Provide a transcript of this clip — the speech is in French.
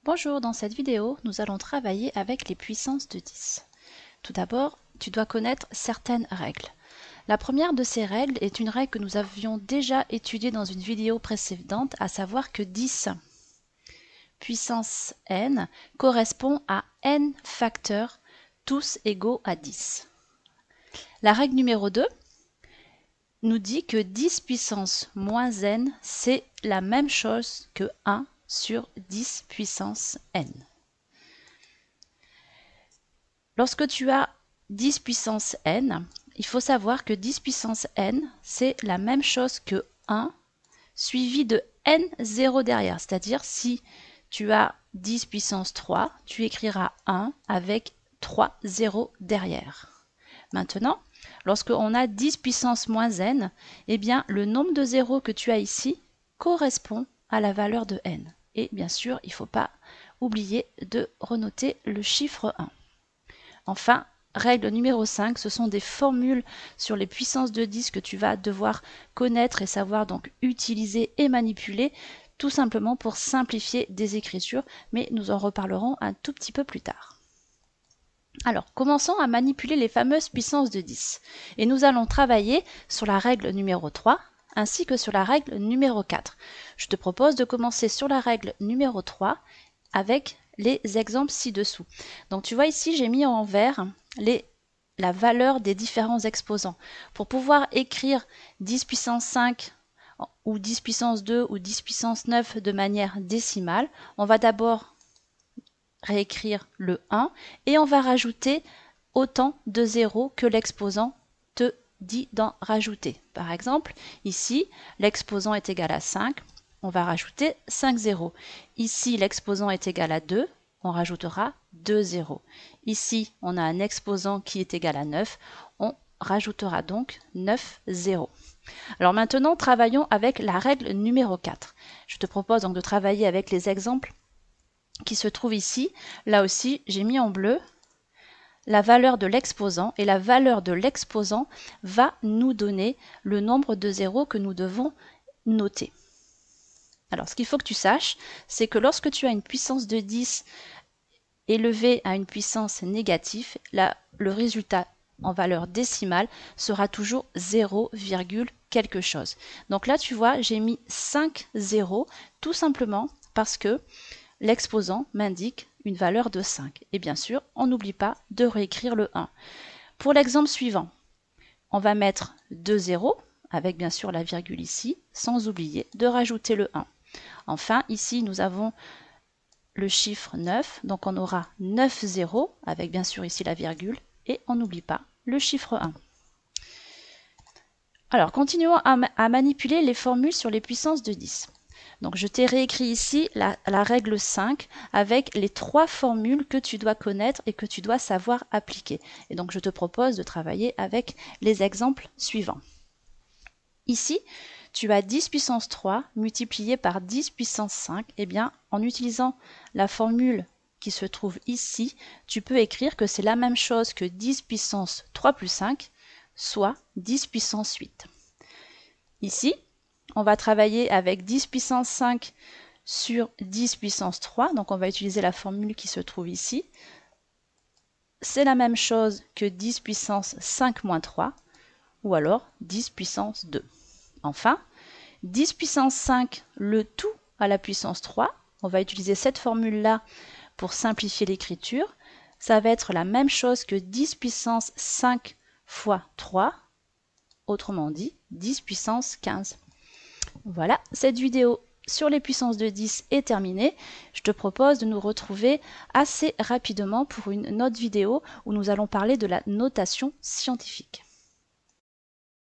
Bonjour, dans cette vidéo, nous allons travailler avec les puissances de 10. Tout d'abord, tu dois connaître certaines règles. La première de ces règles est une règle que nous avions déjà étudiée dans une vidéo précédente, à savoir que 10 puissance n correspond à n facteurs, tous égaux à 10. La règle numéro 2 nous dit que 10 puissance moins n, c'est la même chose que 1 sur 10 puissance n. Lorsque tu as 10 puissance n, il faut savoir que 10 puissance n, c'est la même chose que 1 suivi de n0 derrière. C'est-à-dire, si tu as 10 puissance 3, tu écriras 1 avec 3 zéros derrière. Maintenant, lorsque on a 10 puissance moins n, eh bien, le nombre de zéros que tu as ici correspond à la valeur de n. Et bien sûr, il ne faut pas oublier de renoter le chiffre 1. Enfin, règle numéro 5, ce sont des formules sur les puissances de 10 que tu vas devoir connaître et savoir donc utiliser et manipuler, tout simplement pour simplifier des écritures, mais nous en reparlerons un tout petit peu plus tard. Alors, commençons à manipuler les fameuses puissances de 10. Et nous allons travailler sur la règle numéro 3, ainsi que sur la règle numéro 4. Je te propose de commencer sur la règle numéro 3 avec les exemples ci-dessous. Donc tu vois ici, j'ai mis en vert la valeur des différents exposants. Pour pouvoir écrire 10 puissance 5 ou 10 puissance 2 ou 10 puissance 9 de manière décimale, on va d'abord réécrire le 1 et on va rajouter autant de zéros que l'exposant te dit d'en rajouter. Par exemple, ici, l'exposant est égal à 5, on va rajouter 5 zéros. Ici, l'exposant est égal à 2, on rajoutera 2 zéros. Ici, on a un exposant qui est égal à 9, on rajoutera donc 9 zéros. Alors maintenant, travaillons avec la règle numéro 4. Je te propose donc de travailler avec les exemples qui se trouvent ici. Là aussi, j'ai mis en bleu la valeur de l'exposant, et la valeur de l'exposant va nous donner le nombre de zéros que nous devons noter. Alors, ce qu'il faut que tu saches, c'est que lorsque tu as une puissance de 10 élevée à une puissance négative, le résultat en valeur décimale sera toujours 0, quelque chose. Donc là, tu vois, j'ai mis 5 zéros, tout simplement parce que l'exposant m'indique une valeur de 5. Et bien sûr, on n'oublie pas de réécrire le 1. Pour l'exemple suivant, on va mettre 2 zéros, avec bien sûr la virgule ici, sans oublier de rajouter le 1. Enfin, ici, nous avons le chiffre 9, donc on aura 9 zéros, avec bien sûr ici la virgule, et on n'oublie pas le chiffre 1. Alors, continuons à manipuler les formules sur les puissances de 10. Donc, je t'ai réécrit ici la règle 5 avec les 3 formules que tu dois connaître et que tu dois savoir appliquer. Et donc, je te propose de travailler avec les exemples suivants. Ici, tu as 10 puissance 3 multiplié par 10 puissance 5. Eh bien, en utilisant la formule qui se trouve ici, tu peux écrire que c'est la même chose que 10 puissance 3 plus 5, soit 10 puissance 8. Ici, on va travailler avec 10 puissance 5 sur 10 puissance 3. Donc, on va utiliser la formule qui se trouve ici. C'est la même chose que 10 puissance 5 moins 3, ou alors 10 puissance 2. Enfin, 10 puissance 5, le tout à la puissance 3. On va utiliser cette formule-là pour simplifier l'écriture. Ça va être la même chose que 10 puissance 5 fois 3, autrement dit 10 puissance 15. Voilà, cette vidéo sur les puissances de 10 est terminée. Je te propose de nous retrouver assez rapidement pour une autre vidéo où nous allons parler de la notation scientifique.